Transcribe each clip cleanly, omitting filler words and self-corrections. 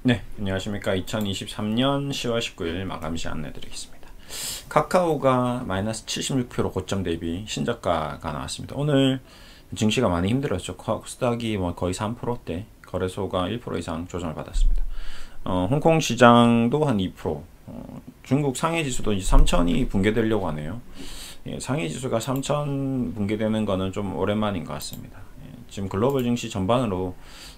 네, 안녕하십니까. 2023년 10월 19일 마감 시 안내 드리겠습니다. 카카오가 마이너스 76% 고점 대비 신저가가 나왔습니다. 오늘 증시가 많이 힘들었죠. 코스닥이 거의 3%대, 거래소가 1% 이상 조정을 받았습니다. 홍콩 시장도 한 2%, 중국 상해 지수도 이제 3,000이 붕괴되려고 하네요. 예, 상해 지수가 3,000 붕괴되는 거는 좀 오랜만인 것 같습니다. 지금 글로벌 증시 전반으로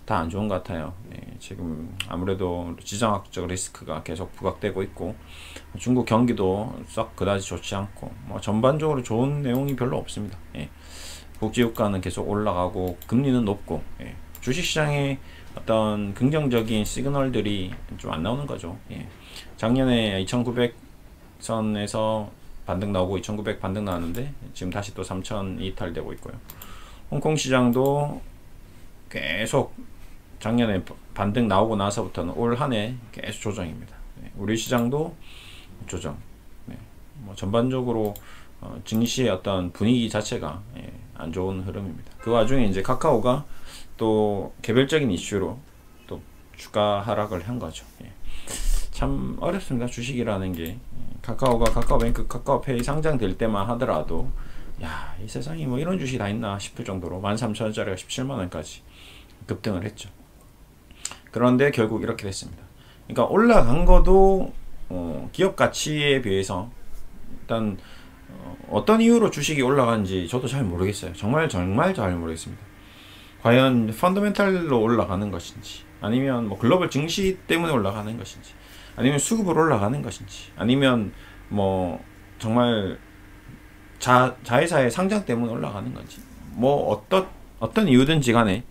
다 안 좋은 것 같아요. 지금 아무래도 지정학적 리스크가 계속 부각되고 있고, 중국 경기도 썩 그다지 좋지 않고, 전반적으로 좋은 내용이 별로 없습니다. 국제유가는 계속 올라가고 금리는 높고, 주식시장에 어떤 긍정적인 시그널들이 좀 안 나오는 거죠. 작년에 2900선에서 반등 나오고 2900 반등 나왔는데 지금 다시 또 3000 이탈되고 있고요. 홍콩 시장도 계속 작년에 반등 나오고 나서부터는 올 한 해 계속 조정입니다. 우리 시장도 조정. 전반적으로 증시의 어떤 분위기 자체가 안 좋은 흐름입니다. 그 와중에 이제 카카오가 또 개별적인 이슈로 또 주가 하락을 한 거죠. 참 어렵습니다. 주식이라는 게. 카카오가 카카오뱅크, 카카오페이 상장될 때만 하더라도 야, 이 세상에 뭐 이런 주식이 다 있나 싶을 정도로 13,000원짜리가 17만원까지 급등을 했죠. 그런데 결국 이렇게 됐습니다. 그러니까 올라간 것도 기업 가치에 비해서 일단 어떤 이유로 주식이 올라간지 저도 잘 모르겠어요. 정말 잘 모르겠습니다. 과연 펀더멘탈로 올라가는 것인지, 아니면 뭐 글로벌 증시 때문에 올라가는 것인지, 아니면 수급으로 올라가는 것인지, 아니면 뭐 정말 자회사의 상장 때문에 올라가는 건지, 뭐 어떤 이유든지 간에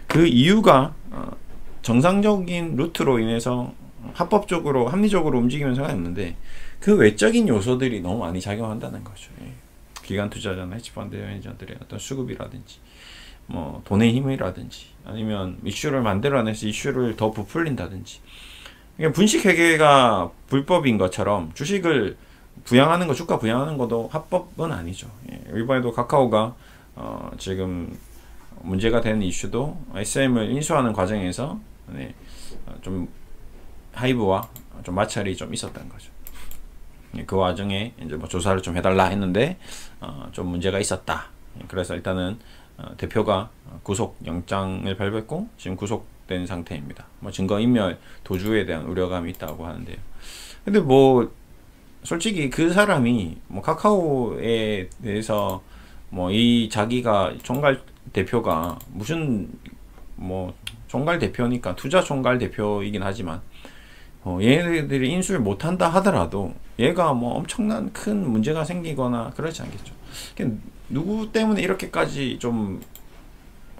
그 이유가 정상적인 루트로 인해서 합법적으로 합리적으로 움직이면 상관없는데 그 외적인 요소들이 너무 많이 작용한다는 거죠. 기관 투자자나 헤지펀드 매니저들의 어떤 수급이라든지 뭐 돈의 힘이라든지, 아니면 이슈를 만들어내서 이슈를 더 부풀린다든지, 분식회계가 불법인 것처럼 주식을 부양하는 거, 주가 부양하는 것도 합법은 아니죠. 이번에도 카카오가 지금 문제가 되는 이슈도 SM을 인수하는 과정에서 좀 하이브와 좀 마찰이 좀 있었던 거죠. 그 와중에 이제 뭐 조사를 좀 해달라 했는데 좀 문제가 있었다. 그래서 일단은 대표가 구속 영장을 발부했고 지금 구속된 상태입니다. 뭐 증거인멸 도주에 대한 우려감이 있다고 하는데요. 근데 뭐 솔직히 그 사람이 뭐 카카오에 대해서 뭐 이 자기가 총괄 대표가 무슨 뭐 총괄 대표니까 투자 총괄 대표이긴 하지만 얘네들이 인수를 못한다 하더라도 얘가 뭐 엄청난 큰 문제가 생기거나 그러지 않겠죠. 누구 때문에 이렇게까지 좀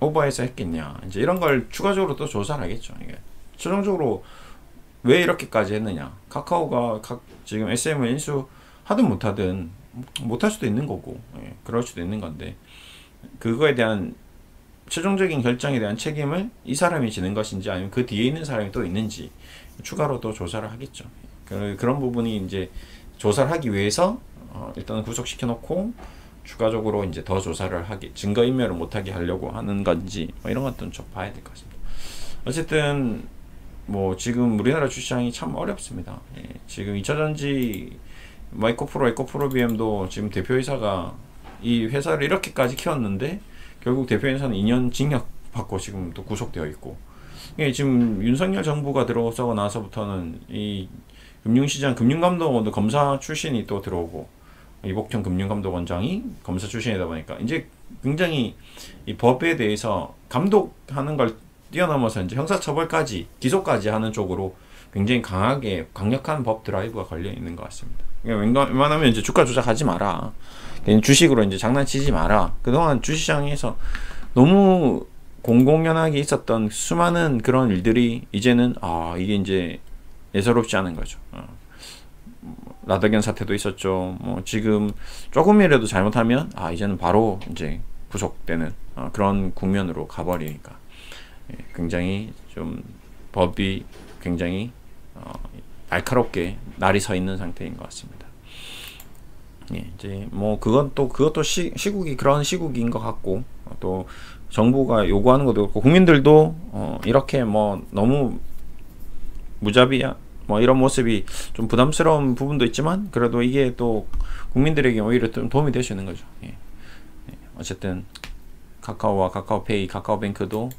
오버해서 했겠냐, 이제 이런 걸 추가적으로 또 조사를 하겠죠. 이게 최종적으로 왜 이렇게까지 했느냐, 카카오가 지금 SM을 인수하든 못하든 못할 수도 있는 거고, 그럴 수도 있는 건데 그거에 대한 최종적인 결정에 대한 책임을 이 사람이 지는 것인지, 아니면 그 뒤에 있는 사람이 또 있는지 추가로 또 조사를 하겠죠. 그런 부분이 이제 조사를 하기 위해서 일단은 구속시켜 놓고 추가적으로 이제 더 조사를 하게, 증거인멸을 못하게 하려고 하는 건지 뭐 이런 것들은 좀 봐야 될 것 같습니다. 어쨌든 뭐 지금 우리나라 주시장이 참 어렵습니다. 지금 2차전지 에코프로비엠도 지금 대표이사가 이 회사를 이렇게까지 키웠는데 결국 대표이사는 2년 징역 받고 지금 또 구속되어 있고, 지금 윤석열 정부가 들어서고 나서부터는 이 금융시장 금융감독원도 검사 출신이 또 들어오고, 이복현 금융감독원장이 검사 출신이다 보니까 이제 굉장히 이 법에 대해서 감독하는 걸 뛰어넘어서 이제 형사처벌까지 기소까지 하는 쪽으로 굉장히 강력한 법 드라이브가 걸려 있는 것 같습니다. 웬만하면 이제 주가 조작하지 마라, 주식으로 이제 장난치지 마라. 그동안 주식시장에서 너무 공공연하게 있었던 수많은 그런 일들이 이제는 이게 이제 예사롭지 않은 거죠. 라더견 사태도 있었죠. 뭐 지금 조금이라도 잘못하면 이제는 바로 이제 구속되는 그런 국면으로 가버리니까 굉장히 좀 법이 굉장히 날카롭게 날이 서 있는 상태인 것 같습니다. 이제 뭐 그것도 시국이 그런 시국인 것 같고, 또 정부가 요구하는 것도 그렇고 국민들도 이렇게 뭐 너무 무자비야 뭐 이런 모습이 좀 부담스러운 부분도 있지만 그래도 이게 또 국민들에게 오히려 좀 도움이 될 수 있는 거죠. 예. 어쨌든 카카오와 카카오페이, 카카오뱅크도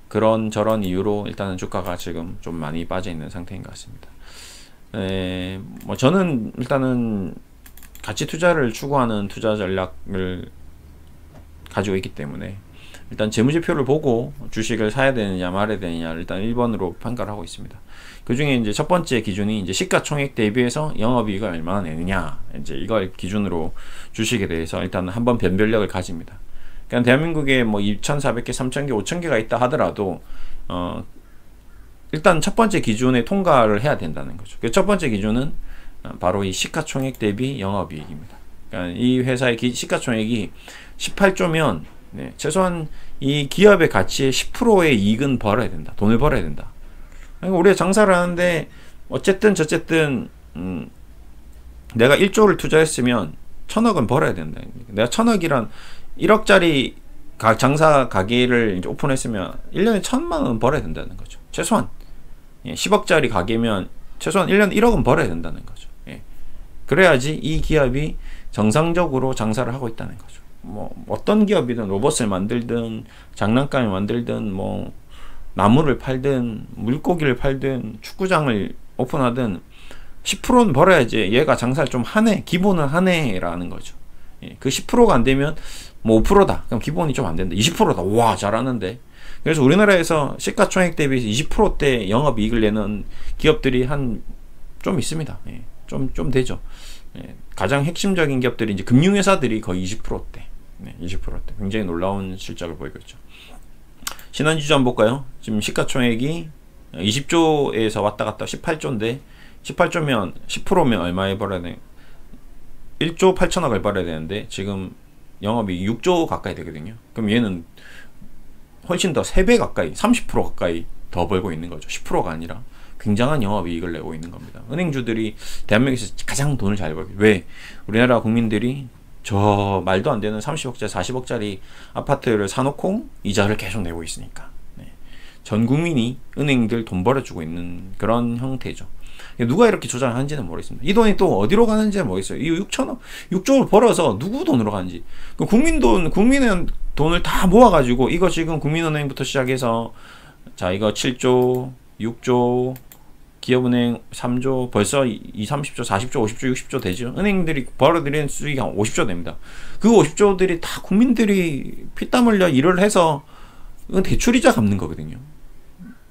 그런 저런 이유로 일단은 주가가 지금 좀 많이 빠져 있는 상태인 것 같습니다. 뭐 저는 일단은 가치 투자를 추구하는 투자 전략을 가지고 있기 때문에 일단 재무제표를 보고 주식을 사야 되느냐 말아야 되느냐 일단 1번으로 평가를 하고 있습니다. 그 중에 이제 첫 번째 기준이 이제 시가총액 대비해서 영업이익을 얼마나 내느냐 이제 이걸 기준으로 주식에 대해서 일단 한번 변별력을 가집니다. 그러니까 대한민국에 뭐 2,400개, 3,000개, 5,000개가 있다 하더라도 일단 첫 번째 기준에 통과를 해야 된다는 거죠. 그 첫 번째 기준은 바로 이 시가총액 대비 영업이익입니다. 그러니까 이 회사의 시가총액이 18조면 네, 최소한 이 기업의 가치의 10%의 이익은 벌어야 된다. 돈을 벌어야 된다. 그러니까 우리가 장사를 하는데 어쨌든 저쨌든 내가 1조를 투자했으면 1,000억은 벌어야 된다. 내가 1,000억이란 1억짜리 장사 가게를 이제 오픈했으면 1년에 1,000만 원 벌어야 된다는 거죠. 최소한 10억짜리 가게면 최소한 1년에 1억은 벌어야 된다는 거죠. 예. 그래야지 이 기업이 정상적으로 장사를 하고 있다는 거죠. 뭐 어떤 기업이든 로봇을 만들든 장난감을 만들든 뭐 나무를 팔든 물고기를 팔든 축구장을 오픈하든 10%는 벌어야지 얘가 장사를 좀 하네, 기본은 하네라는 거죠. 예. 그 10%가 안 되면 뭐 5%다. 그럼 기본이 좀 안 된다. 20%다. 와, 잘하는데. 그래서 우리나라에서 시가총액 대비 20%대 영업이익을 내는 기업들이 좀 있습니다. 예. 좀 되죠. 예. 가장 핵심적인 기업들이 이제 금융회사들이 거의 20%대. 네, 20%대. 굉장히 놀라운 실적을 보이고 있죠. 신한지주 한번 볼까요? 지금 시가총액이 20조에서 왔다 갔다 18조인데 18조면 10%면 얼마에 벌어야 돼? 1조 8천억을 벌어야 되는데 지금 영업이 6조 가까이 되거든요. 그럼 얘는 훨씬 더 3배 가까이 30% 가까이 더 벌고 있는 거죠. 10%가 아니라 굉장한 영업이익을 내고 있는 겁니다. 은행주들이 대한민국에서 가장 돈을 잘 벌고 왜? 우리나라 국민들이 저 말도 안 되는 30억짜리 40억짜리 아파트를 사놓고 이자를 계속 내고 있으니까 네. 전 국민이 은행들 돈 벌어주고 있는 그런 형태죠. 누가 이렇게 조작하는지는 모르겠습니다. 이 돈이 또 어디로 가는지는 모르겠어요. 이 6천억, 6조를 벌어서 누구 돈으로 가는지. 국민의 돈을 다 모아가지고 이거 지금 국민은행부터 시작해서 자 이거 7조, 6조, 기업은행 3조, 벌써 30조, 40조, 50조, 60조 되죠. 은행들이 벌어들이는 수익이 한 50조 됩니다. 그 50조들이 다 국민들이 피땀 흘려 일을 해서 대출이자 갚는 거거든요.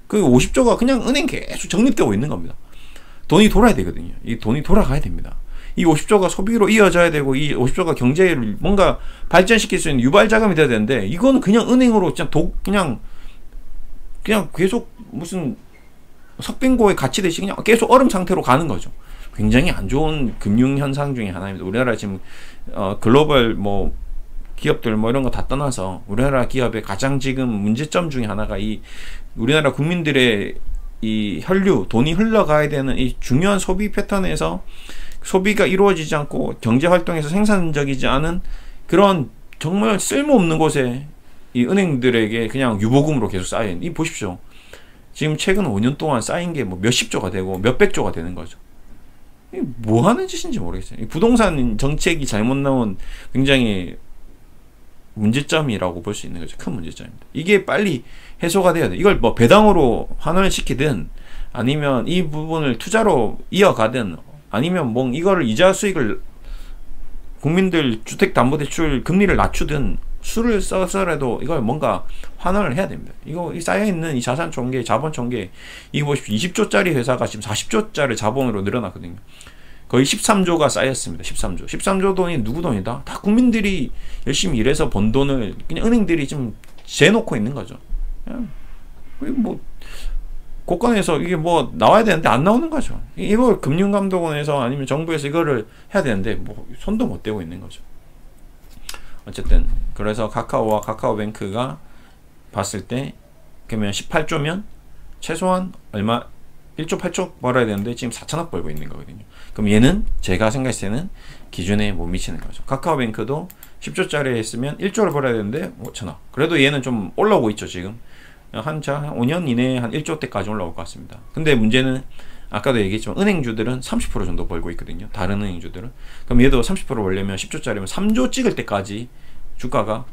그 50조가 그냥 은행 계속 적립되고 있는 겁니다. 돈이 돌아야 되거든요. 이 돈이 돌아가야 됩니다. 이 50조가 소비로 이어져야 되고 이 50조가 경제를 뭔가 발전시킬 수 있는 유발 자금이 돼야 되는데 이거는 그냥 은행으로 그냥 계속 무슨 석빙고에 갇히듯이 그냥 계속 얼음 상태로 가는 거죠. 굉장히 안 좋은 금융 현상 중에 하나입니다. 우리나라 지금 글로벌 뭐 기업들 뭐 이런 거 다 떠나서 우리나라 기업의 가장 지금 문제점 중에 하나가 이 우리나라 국민들의 이 혈류, 돈이 흘러가야 되는 이 중요한 소비 패턴에서 소비가 이루어지지 않고 경제 활동에서 생산적이지 않은 그런 정말 쓸모없는 곳에 이 은행들에게 그냥 유보금으로 계속 쌓인 이 보십시오. 지금 최근 5년 동안 쌓인 게 뭐 몇십 조가 되고 몇백 조가 되는 거죠. 뭐 하는 짓인지 모르겠어요. 이 부동산 정책이 잘못 나온 굉장히 문제점이라고 볼 수 있는 거죠. 큰 문제점입니다. 이게 빨리 해소가 돼야 돼. 이걸 뭐 배당으로 환원을 시키든 아니면 이 부분을 투자로 이어가든 아니면 뭐 이거를 이자 수익을 국민들 주택담보대출 금리를 낮추든 수를 써서라도 이걸 뭔가 환원을 해야 됩니다. 이거 쌓여있는 이 자산 총계, 자본 총계 이거 보십시오. 20조짜리 회사가 지금 40조짜리 자본으로 늘어났거든요. 거의 13조가 쌓였습니다. 13조 돈이 누구 돈이다? 다 국민들이 열심히 일해서 번 돈을 그냥 은행들이 좀 재놓고 있는 거죠. 뭐 국가에서 이게 뭐 나와야 되는데 안 나오는 거죠. 이걸 금융감독원에서 아니면 정부에서 이거를 해야 되는데 뭐 손도 못 대고 있는 거죠. 어쨌든 그래서 카카오와 카카오뱅크가 봤을 때 그러면 18조면 최소한 얼마 1조 8조 벌어야 되는데 지금 4천억 벌고 있는 거거든요. 그럼 얘는 제가 생각했을 때는 기준에 못 미치는 거죠. 카카오뱅크도 10조짜리 했으면 1조를 벌어야 되는데 5천억. 그래도 얘는 좀 올라오고 있죠. 지금 한 5년 이내에 한 1조 대까지 올라올 것 같습니다. 근데 문제는 아까도 얘기했지만 은행주들은 30% 정도 벌고 있거든요. 다른 은행주들은. 그럼 얘도 30% 벌려면 10조짜리면 3조 찍을 때까지 주가가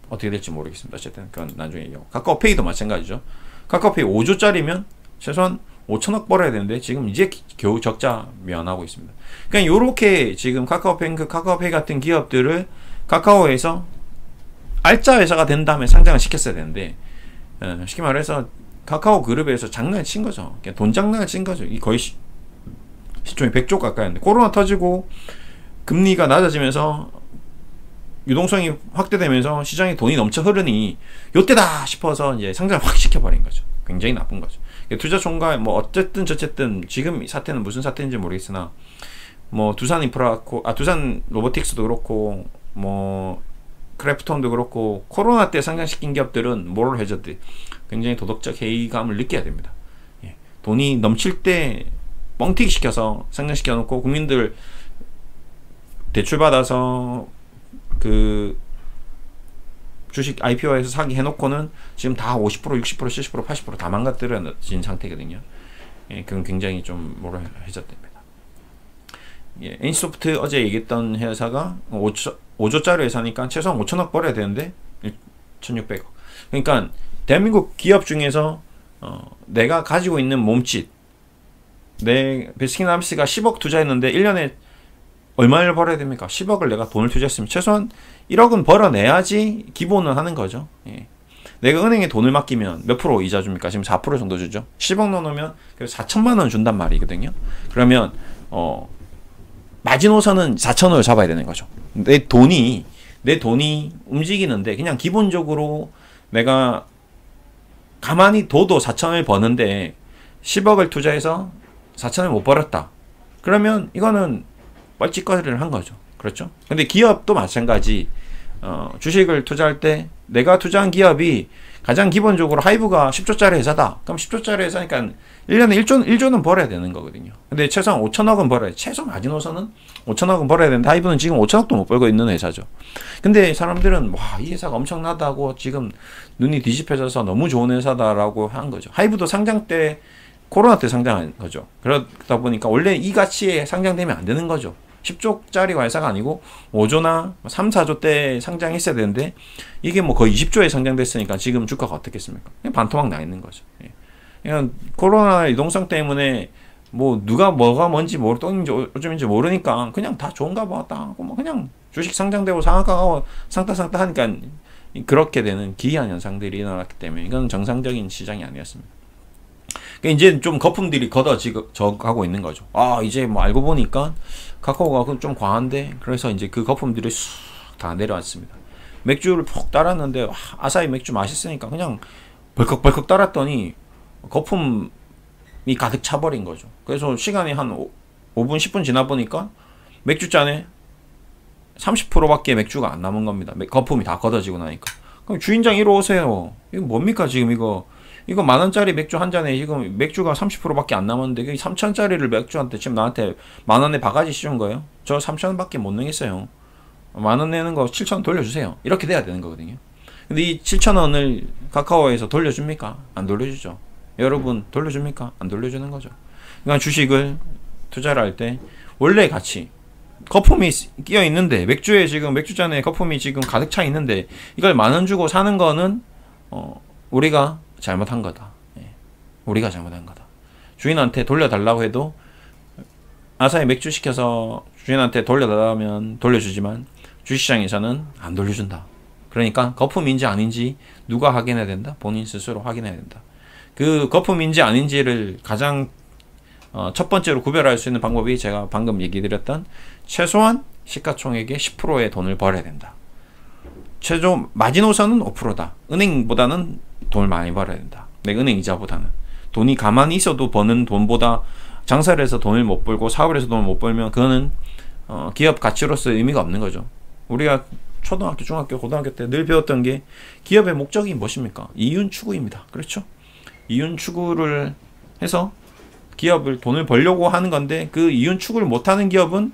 어떻게 될지 모르겠습니다. 어쨌든 그건 나중에 얘기하고. 카카오페이도 마찬가지죠. 카카오페이 5조짜리면 최소한 5천억 벌어야 되는데 지금 이제 겨우 적자 면하고 있습니다. 그러니까 요렇게 지금 카카오페이 같은 기업들을 카카오에서 알짜 회사가 된 다음에 상장을 시켰어야 되는데 쉽게 말해서 카카오 그룹에서 장난을 친 거죠. 그냥 돈 장난을 친 거죠. 이 거의 시총이 100조 가까이 했는데 코로나 터지고 금리가 낮아지면서 유동성이 확대되면서 시장에 돈이 넘쳐 흐르니 요때다 싶어서 이제 상장을 확 시켜버린 거죠. 굉장히 나쁜 거죠. 투자 총괄 뭐 어쨌든 저쨌든 지금 이 사태는 무슨 사태인지 모르겠으나 뭐 두산 로보틱스도 그렇고 뭐 크래프톤도 그렇고 코로나 때 상장시킨 기업들은 모럴 해저드 굉장히 도덕적 해이감을 느껴야 됩니다. 예. 돈이 넘칠 때 뻥튀기 시켜서 상장시켜 놓고 국민들 대출 받아서 그 주식 IPO에서 사기 해놓고는 지금 다 50%, 60%, 70%, 80%다 망가뜨려진 상태거든요. 예, 그건 굉장히 좀 모럴 해저드입니다. 예, NC소프트 어제 얘기했던 회사가 5조짜리 회사니까 최소한 5천억 벌어야 되는데 1,600억. 그러니까 대한민국 기업 중에서 내가 가지고 있는 몸짓, 내 베스킨라빈스가 10억 투자했는데 1년에 얼마를 벌어야 됩니까? 10억을 내가 돈을 투자했으면 최소한 1억은 벌어내야지 기본은 하는 거죠. 예. 내가 은행에 돈을 맡기면 몇 프로 이자 줍니까? 지금 4% 정도 주죠. 10억 넣어놓으면 4천만 원 준단 말이거든요. 그러면 마지노선은 4천원을 잡아야 되는 거죠. 내 돈이 움직이는데 그냥 기본적으로 내가 가만히 둬도 4천원을 버는데 10억을 투자해서 4천원을 못 벌었다. 그러면 이거는 뻘짓거리를 한 거죠. 그렇죠? 근데 기업도 마찬가지. 주식을 투자할 때 내가 투자한 기업이 가장 기본적으로 하이브가 10조짜리 회사다. 그럼 10조짜리 회사니까 1년에 1조는 벌어야 되는 거거든요. 근데 최소한 5천억은 벌어야, 최소 마지노선은 5천억은 벌어야 되는데 하이브는 지금 5천억도 못 벌고 있는 회사죠. 근데 사람들은 와, 이 회사가 엄청나다고 지금 눈이 뒤집혀져서 너무 좋은 회사다라고 한 거죠. 하이브도 상장 때 코로나 때 상장한 거죠. 그러다 보니까 원래 이 가치에 상장되면 안 되는 거죠. 10조짜리 회사가 아니고 5조나 3, 4조 때 상장했어야 되는데 이게 뭐 거의 20조에 상장됐으니까 지금 주가가 어떻겠습니까? 그냥 반토막 나 있는 거죠. 예. 그냥 코로나 유동성 때문에 뭐 누가 뭐가 뭔지 똥인지 어쩌인지 모르니까 그냥 다 좋은가 보다. 뭐 그냥 주식 상장되고 상한가가 상따 하니까 그렇게 되는 기이한 현상들이 일어났기 때문에 이건 정상적인 시장이 아니었습니다. 이제 좀 거품들이 걷어져가고 있는 거죠. 아, 이제 뭐 알고 보니까 카카오가 좀 과한데, 그래서 이제 그 거품들이 쑥 다 내려왔습니다. 맥주를 푹 따랐는데, 아사히 맥주 맛있으니까 그냥 벌컥벌컥 따랐더니 거품이 가득 차버린 거죠. 그래서 시간이 한 5분, 10분 지나 보니까 맥주잔에 30%밖에 맥주가 안 남은 겁니다. 거품이 다 걷어지고 나니까. 그럼 주인장 이리 오세요. 이거 뭡니까 지금 이거 10,000원짜리 맥주 한 잔에 지금 맥주가 30%밖에 안 남았는데 3,000원짜리를 맥주한테 지금 나한테 10,000원에 바가지 씌운 거예요? 저 3,000원밖에 못 내겠어요. 10,000원 내는 거 7,000원 돌려주세요. 이렇게 돼야 되는 거거든요. 근데 이 7,000원을 카카오에서 돌려줍니까? 안 돌려주죠. 여러분 돌려줍니까? 안 돌려주는 거죠. 그러니까 주식을 투자를 할 때 원래 가치, 거품이 끼어 있는데 맥주에 지금 맥주잔에 거품이 지금 가득 차 있는데 이걸 10,000원 주고 사는 거는 우리가 잘못한 거다. 예. 우리가 잘못한 거다. 주인한테 돌려달라고 해도 아사히 맥주 시켜서 주인한테 돌려달라면 돌려주지만 주식시장에서는 안 돌려준다. 그러니까 거품인지 아닌지 누가 확인해야 된다? 본인 스스로 확인해야 된다. 그 거품인지 아닌지를 가장 첫 번째로 구별할 수 있는 방법이 제가 방금 얘기 드렸던 최소한 시가총액의 10%의 돈을 벌어야 된다. 최종 마지노선은 5%다. 은행보다는 돈을 많이 벌어야 된다. 내 은행 이자보다는. 돈이 가만히 있어도 버는 돈보다 장사를 해서 돈을 못 벌고 사업을 해서 돈을 못 벌면 그거는 기업 가치로서 의미가 없는 거죠. 우리가 초등학교, 중학교, 고등학교 때 늘 배웠던 게 기업의 목적이 무엇입니까? 이윤 추구입니다. 그렇죠? 이윤 추구를 해서 돈을 벌려고 하는 건데 그 이윤 추구를 못하는 기업은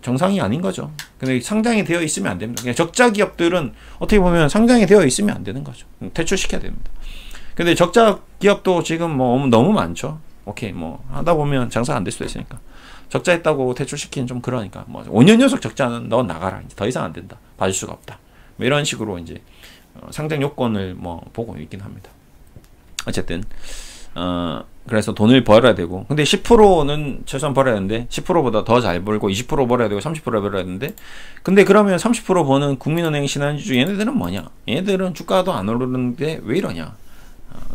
정상이 아닌 거죠. 근데 상장이 되어 있으면 안 됩니다. 그냥 적자 기업들은 어떻게 보면 상장이 되어 있으면 안 되는 거죠. 퇴출시켜야 됩니다. 근데 적자 기업도 지금 뭐 너무 많죠. 오케이, 뭐 하다 보면 장사 안 될 수도 있으니까 적자했다고 퇴출시키는 좀 그러니까 뭐 5년 연속 적자는 너 나가라. 이제 더 이상 안 된다. 봐줄 수가 없다. 뭐 이런 식으로 이제 상장 요건을 뭐 보고 있긴 합니다. 어쨌든 그래서 돈을 벌어야 되고, 근데 10%는 최소한 벌어야 되는데 10%보다 더 잘 벌고 20% 벌어야 되고 30% 벌어야 되는데, 근데 그러면 30% 버는 국민은행, 신한지주 얘네들은 뭐냐? 얘네들은 주가도 안 오르는데 왜 이러냐?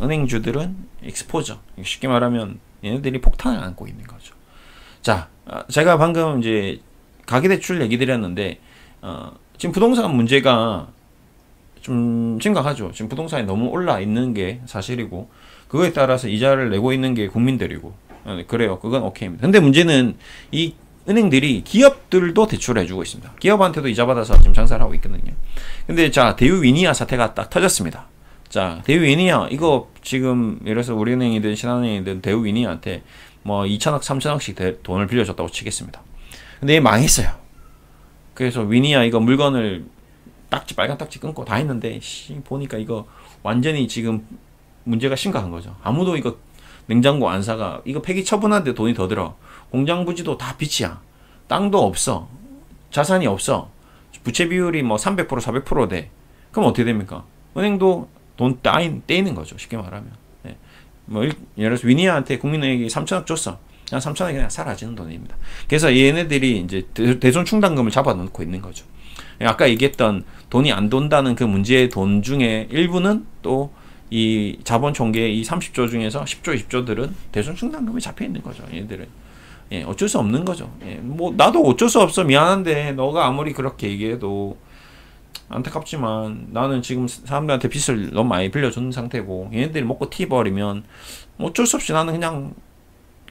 은행주들은 익스포저, 쉽게 말하면 얘네들이 폭탄을 안고 있는 거죠. 자, 제가 방금 이제 가계대출 얘기 드렸는데 지금 부동산 문제가 좀 심각하죠. 지금 부동산이 너무 올라 있는 게 사실이고, 그거에 따라서 이자를 내고 있는 게 국민들이고, 그래요. 그건 오케이입니다. 근데 문제는 이 은행들이 기업들도 대출을 해주고 있습니다. 기업한테도 이자 받아서 지금 장사를 하고 있거든요. 근데 자, 대우 위니아 사태가 딱 터졌습니다. 자, 대우 위니아 이거 지금 예를 들어서 우리은행이든 신한은행이든 대우 위니아한테 뭐 2천억 3천억씩 돈을 빌려줬다고 치겠습니다. 근데 얘 망했어요. 그래서 위니아 이거 물건을 딱지, 빨간 딱지 끊고 다 했는데 보니까 이거 완전히 지금 문제가 심각한 거죠. 아무도 이거 냉장고 안 사가. 이거 폐기 처분하는데 돈이 더 들어. 공장 부지도 다 빚이야. 땅도 없어. 자산이 없어. 부채 비율이 뭐 300% 400% 돼. 그럼 어떻게 됩니까? 은행도 돈 떼이는 거죠. 쉽게 말하면. 네. 뭐 예를 들어서 위니아한테 국민은행이 3천억 줬어. 그냥 3천억이 그냥 사라지는 돈입니다. 그래서 얘네들이 이제 대손 충당금을 잡아놓고 있는 거죠. 아까 얘기했던 돈이 안 돈다는 그 문제의 돈 중에 일부는 또 이 자본 총계의 이 30조 중에서 10조, 20조들은 대손 충당금이 잡혀 있는 거죠. 얘들은. 예, 어쩔 수 없는 거죠. 예, 뭐 나도 어쩔 수 없어. 미안한데 너가 아무리 그렇게 얘기해도 안타깝지만 나는 지금 사람들한테 빚을 너무 많이 빌려준 상태고, 얘네들이 먹고 티 버리면 어쩔 수 없이 나는 그냥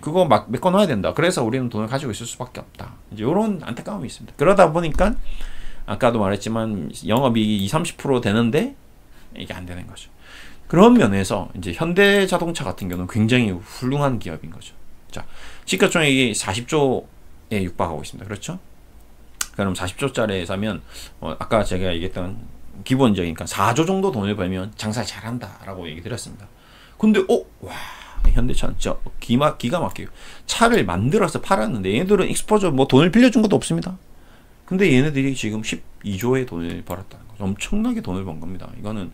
그거 막 메꿔놔야 된다. 그래서 우리는 돈을 가지고 있을 수밖에 없다. 이제 이런 안타까움이 있습니다. 그러다 보니까 아까도 말했지만 영업이익이 20-30% 되는데 이게 안 되는 거죠. 그런 면에서 이제 현대자동차 같은 경우는 굉장히 훌륭한 기업인 거죠. 자, 시가총액이 40조에 육박하고 있습니다. 그렇죠? 그럼 40조짜리 사면 아까 제가 얘기했던 기본적인 4조 정도 돈을 벌면 장사 잘한다라고 얘기 드렸습니다. 근데 와, 현대차는 진짜 기가 막혀요. 차를 만들어서 팔았는데 얘네들은 익스포저 뭐 돈을 빌려준 것도 없습니다. 근데 얘네들이 지금 12조의 돈을 벌었다는 거죠. 엄청나게 돈을 번 겁니다. 이거는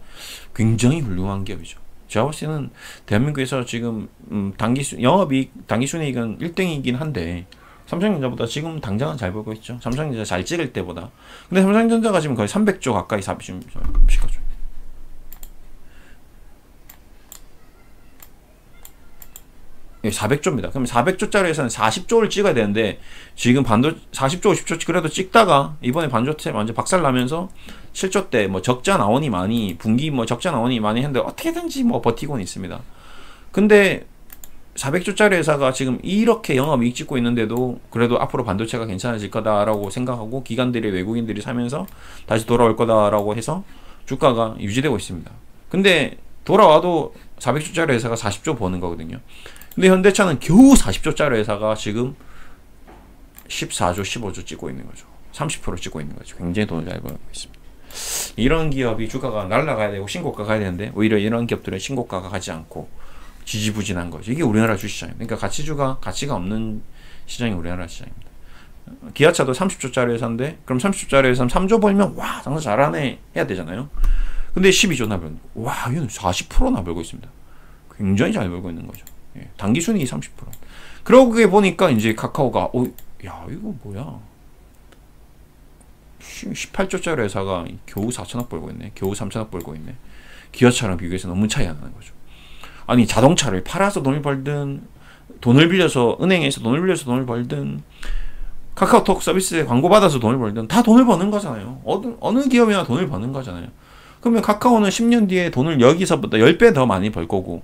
굉장히 훌륭한 기업이죠. 제가 봤을 때는 대한민국에서 지금 영업이익, 단기순이익은 1등이긴 한데 삼성전자보다 지금 당장은 잘 벌고 있죠. 삼성전자 잘 찍을 때보다. 근데 삼성전자가 지금 거의 300조 가까이 지금 시가죠. 400조입니다. 그럼 400조짜리 회사는 40조를 찍어야 되는데 지금 40조, 50조 그래도 찍다가 이번에 반도체 완전 박살나면서 7조 때 뭐 적자 나오니 많이 분기 뭐 적자 나오니 많이 했는데 어떻게든지 뭐 버티고는 있습니다. 근데 400조짜리 회사가 지금 이렇게 영업이익 찍고 있는데도 그래도 앞으로 반도체가 괜찮아질 거다라고 생각하고 기관들이, 외국인들이 사면서 다시 돌아올 거다라고 해서 주가가 유지되고 있습니다. 근데 돌아와도 400조짜리 회사가 40조 버는 거거든요. 근데 현대차는 겨우 40조짜리 회사가 지금 14조, 15조 찍고 있는 거죠. 30% 찍고 있는 거죠. 굉장히 돈을 잘 벌고 있습니다. 이런 기업이 주가가 날아가야 되고 신고가 가야 되는데 오히려 이런 기업들은 신고가가 가지 않고 지지부진한 거죠. 이게 우리나라 주시장입니다. 그러니까 가치가 없는 시장이 우리나라 시장입니다. 기아차도 30조짜리 회사인데 그럼 30조짜리 회사는 3조 벌면 와, 장사 잘하네 해야 되잖아요. 근데 12조나 벌고 와, 얘는 40%나 벌고 있습니다. 굉장히 잘 벌고 있는 거죠. 예, 당기순이익이 30%. 그러고 보니까 이제 카카오가 야, 이거 뭐야? 18조짜리 회사가 겨우 4천억 벌고 있네. 겨우 3천억 벌고 있네. 기아차랑 비교해서 너무 차이 안 나는 거죠. 아니, 자동차를 팔아서 돈을 벌든 돈을 빌려서 은행에서 돈을 빌려서 돈을 벌든 카카오톡 서비스에 광고 받아서 돈을 벌든 다 돈을 버는 거잖아요. 어느 기업이나 돈을 버는 거잖아요. 그러면 카카오는 10년 뒤에 돈을 여기서보다 10배 더 많이 벌 거고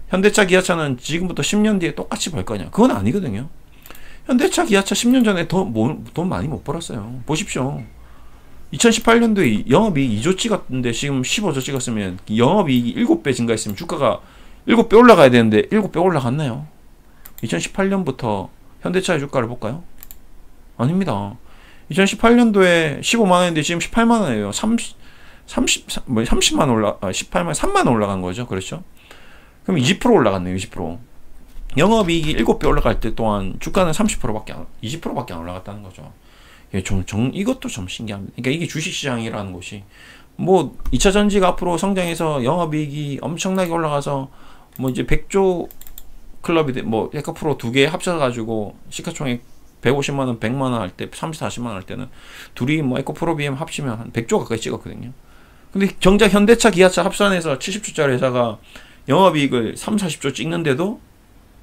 현대차, 기아차는 지금부터 10년 뒤에 똑같이 벌 거냐? 그건 아니거든요. 현대차, 기아차 10년 전에 돈 많이 못 벌었어요. 보십시오. 2018년도에 영업이익 2조 찍었는데 지금 15조 찍었으면 영업이익이 7배 증가했으면 주가가 7배 올라가야 되는데 7배 올라갔나요? 2018년부터 현대차의 주가를 볼까요? 아닙니다. 2018년도에 15만 원인데 지금 18만 원이에요. 30만 18만 3만 원 올라간 거죠. 그렇죠? 그럼 20% 올라갔네요. 20%. 영업이익이 7배 올라갈 때 또한 주가는 20%밖에 안 올라갔다는 거죠. 이것도 좀 신기합니다. 그러니까 이게 주식시장이라는 곳이 뭐 2차 전지가 앞으로 성장해서 영업이익이 엄청나게 올라가서 뭐 이제 100조 클럽이 뭐 에코프로 두 개 합쳐가지고 시가총액 150만 원, 100만 원 할 때, 30, 40만 원 할 때는 둘이 뭐 에코프로 BM 합치면 한 100조 가까이 찍었거든요. 근데 정작 현대차, 기아차 합산해서 70조짜리 회사가 영업이익을 3, 40조 찍는데도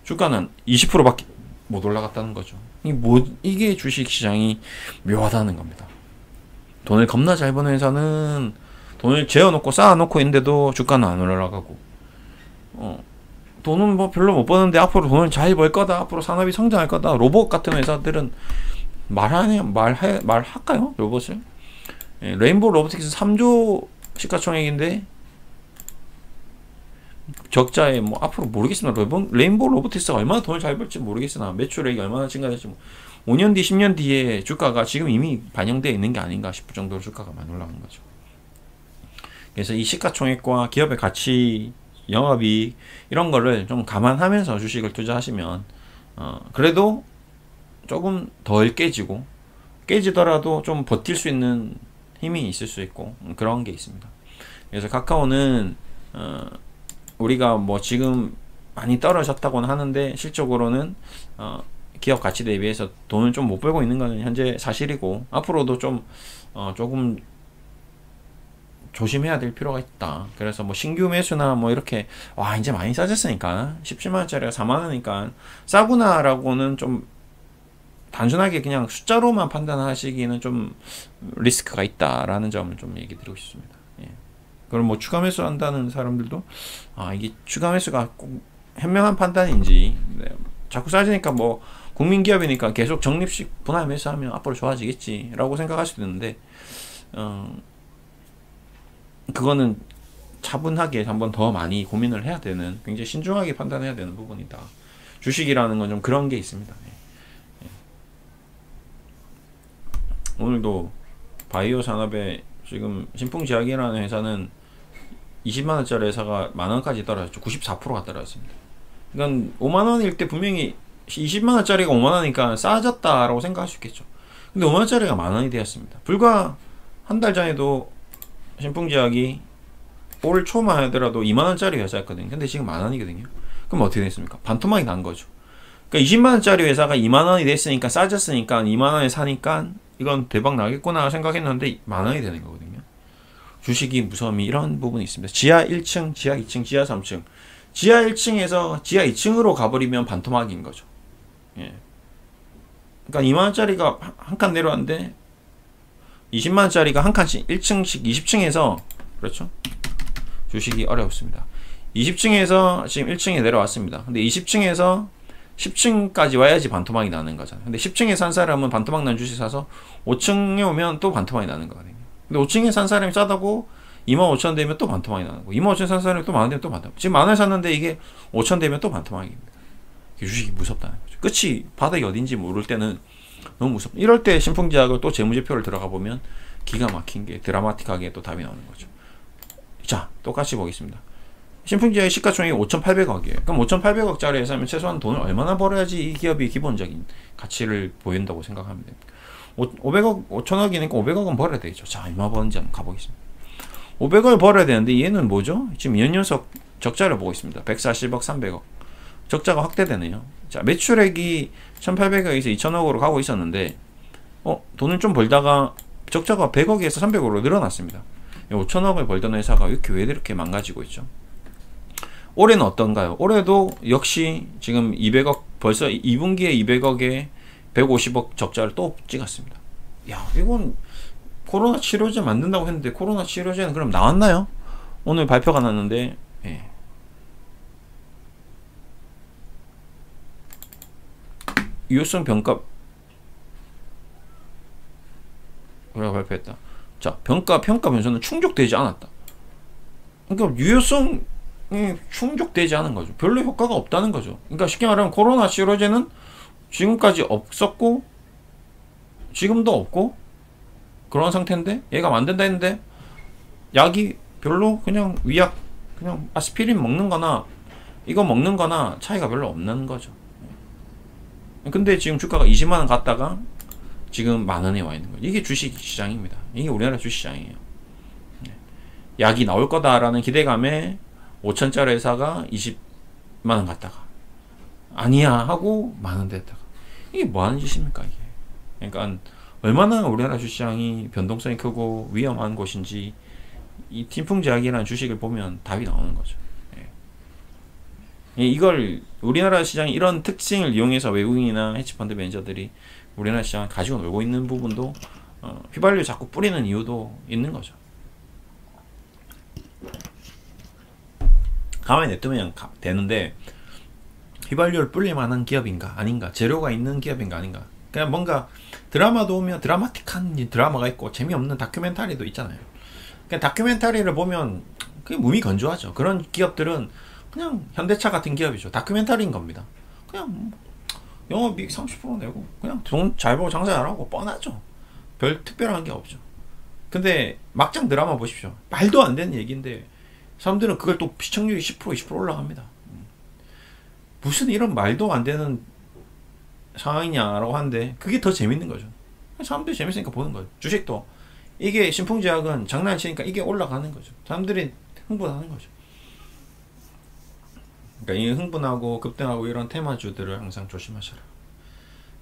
주가는 20%밖에 못 올라갔다는 거죠. 이게 주식시장이 묘하다는 겁니다. 돈을 겁나 잘 버는 회사는 돈을 재워놓고 쌓아놓고 있는데도 주가는 안 올라가고, 돈은 뭐 별로 못 버는데 앞으로 돈을 잘 벌 거다, 앞으로 산업이 성장할 거다. 로봇 같은 회사들은 말할까요? 로봇을? 예, 레인보우 로보틱스 3조 시가총액인데 적자에 뭐 앞으로 모르겠으나 레인보우 로보틱스가 얼마나 돈을 잘 벌지 모르겠으나 매출액이 얼마나 증가될지 5년 뒤 10년 뒤에 주가가 지금 이미 반영되어 있는 게 아닌가 싶을 정도로 주가가 많이 올라간 거죠. 그래서 이 시가총액과 기업의 가치, 영업이익 이런 거를 좀 감안하면서 주식을 투자하시면 그래도 조금 덜 깨지더라도 좀 버틸 수 있는 힘이 있을 수 있고 그런 게 있습니다. 그래서 카카오는 우리가 뭐 지금 많이 떨어졌다고는 하는데 실적으로는 기업 가치 대비해서 돈을 좀 못 벌고 있는 건 현재 사실이고 앞으로도 좀 조금 조심해야 될 필요가 있다. 그래서 뭐 신규 매수나 뭐 이렇게 이제 많이 싸졌으니까 17만원짜리가 4만원이니까 싸구나라고는 좀 단순하게 그냥 숫자로만 판단하시기는 좀 리스크가 있다라는 점을 좀 얘기 드리고 싶습니다. 예. 그럼 뭐 추가 매수 한다는 사람들도 이게 추가 매수가 꼭 현명한 판단인지, 네. 자꾸 싸지니까 뭐 국민기업이니까 계속 적립식 분할 매수하면 앞으로 좋아지겠지 라고 생각할 수도 있는데 그거는 차분하게 한번 더 많이 고민을 해야 되는, 굉장히 신중하게 판단해야 되는 부분이다. 주식이라는 건 좀 그런 게 있습니다. 예. 오늘도 바이오 산업에 지금 신풍제약이라는 회사는 20만원짜리 회사가 만원까지 떨어졌죠. 94%가 떨어졌습니다. 그러니까 5만원일 때 분명히 20만원짜리가 5만원이니까 싸졌다라고 생각할 수 있겠죠. 근데 5만원짜리가 만원이 되었습니다. 불과 한 달 전에도 신풍제약이 올 초만 하더라도 2만원짜리 회사였거든요. 근데 지금 만원이거든요. 그럼 어떻게 됐습니까? 반토막이 난 거죠. 그러니까 20만원짜리 회사가 2만원이 됐으니까 싸졌으니까 2만원에 사니까 이건 대박 나겠구나 생각했는데 만원이 되는 거거든요. 주식이 무서움이 이런 부분이 있습니다. 지하 1층, 지하 2층, 지하 3층. 지하 1층에서 지하 2층으로 가버리면 반토막인 거죠. 예. 그러니까 2만원짜리가 한 칸 내려왔는데 20만원짜리가 한 칸씩 1층씩 20층에서 그렇죠? 주식이 어렵습니다. 20층에서 지금 1층에 내려왔습니다. 근데 20층에서 10층까지 와야지 반토막이 나는 거잖아요. 근데 10층에 산 사람은 반토막 난 주식 사서 5층에 오면 또 반토막이 나는 거거든요. 근데 5층에 산 사람이 싸다고 25,000원 되면 또 반토막이 나는 거고 25,000원 산 사람이 또 만원 되면 또 반토막. 지금 만원 샀는데 이게 5,000원 되면 또 반토막입니다. 주식이 무섭다는 거죠. 끝이 바닥이 어딘지 모를 때는 너무 무섭다. 이럴 때 신풍제약을 또 재무제표를 들어가 보면 기가 막힌 게 드라마틱하게 또 답이 나오는 거죠. 자, 똑같이 보겠습니다. 신풍제약의 시가총액이 5,800억이에요. 그럼 5,800억짜리 회사면 최소한 돈을 얼마나 벌어야지 이 기업이 기본적인 가치를 보인다고 생각하면 됩니다. 500억, 5,000억이니까 500억은 벌어야 되겠죠. 자, 얼마 버는지 한번 가보겠습니다. 500억을 벌어야 되는데 얘는 뭐죠? 지금 2년 연속 적자를 보고 있습니다. 140억, 300억. 적자가 확대되네요. 자, 매출액이 1,800억에서 2,000억으로 가고 있었는데 돈을 좀 벌다가 적자가 100억에서 300억으로 늘어났습니다. 5,000억을 벌던 회사가 왜 이렇게 망가지고 있죠? 올해는 어떤가요? 올해도 역시 지금 200억, 벌써 2분기에 200억에 150억 적자를 또 찍었습니다. 야, 이건 코로나 치료제 만든다고 했는데 코로나 치료제는 그럼 나왔나요? 오늘 발표가 났는데 예. 유효성 평가 우리가 발표했다. 자, 평가 변수는 충족되지 않았다. 그러니까 유효성이 충족되지 않은 거죠. 별로 효과가 없다는 거죠. 그러니까 쉽게 말하면 코로나 치료제는 지금까지 없었고 지금도 없고 그런 상태인데 얘가 만든다 했는데 약이 별로 그냥 위약 그냥 아스피린 먹는 거나 이거 먹는 거나 차이가 별로 없는 거죠. 근데 지금 주가가 20만원 갔다가 지금 만원에 와 있는 거예요. 이게 주식시장입니다. 이게 우리나라 주식시장이에요. 약이 나올 거다라는 기대감에 5천짜리 회사가 20만원 갔다가 아니야 하고 만원 됐다가 이게 뭐 하는 짓입니까 이게. 그러니까 얼마나 우리나라 주식시장이 변동성이 크고 위험한 곳인지 이 팀풍제약이라는 주식을 보면 답이 나오는 거죠. 이걸 우리나라 시장이 이런 특징을 이용해서 외국인이나 헤지펀드 매니저들이 우리나라 시장을 가지고 놀고 있는 부분도 휘발유 자꾸 뿌리는 이유도 있는 거죠. 가만히 냅두면 되는데 휘발유를 뿌릴 만한 기업인가 아닌가, 재료가 있는 기업인가 아닌가. 그냥 뭔가 드라마도 오면 드라마틱한 드라마가 있고 재미없는 다큐멘터리도 있잖아요. 그냥 다큐멘터리를 보면 그게 몸이 건조하죠. 그런 기업들은 그냥 현대차 같은 기업이죠. 다큐멘터리인 겁니다. 그냥 영업이익 30% 내고 그냥 돈 잘 벌고 장사 잘하고 뻔하죠. 별 특별한 게 없죠. 근데 막장 드라마 보십시오. 말도 안 되는 얘기인데 사람들은 그걸 또 시청률이 10% 20% 올라갑니다. 무슨 이런 말도 안 되는 상황이냐라고 하는데 그게 더 재밌는 거죠. 사람들이 재밌으니까 보는 거죠. 주식도 이게 신풍제약은 장난치니까 이게 올라가는 거죠. 사람들이 흥분하는 거죠. 그러니까 이 흥분하고 급등하고 이런 테마주들을 항상 조심하셔라.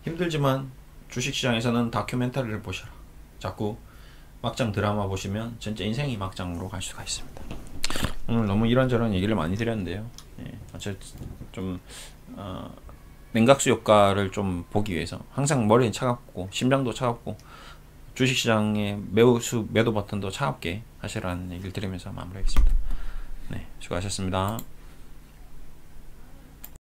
힘들지만 주식시장에서는 다큐멘터리를 보셔라. 자꾸 막장 드라마 보시면 진짜 인생이 막장으로 갈 수가 있습니다. 오늘 너무 이런저런 얘기를 많이 드렸는데요. 어쨌든 좀 냉각수 효과를 좀 보기 위해서 항상 머리는 차갑고 심장도 차갑고 주식시장의 매도 버튼도 차갑게 하시라는 얘기를 드리면서 마무리하겠습니다. 네, 수고하셨습니다.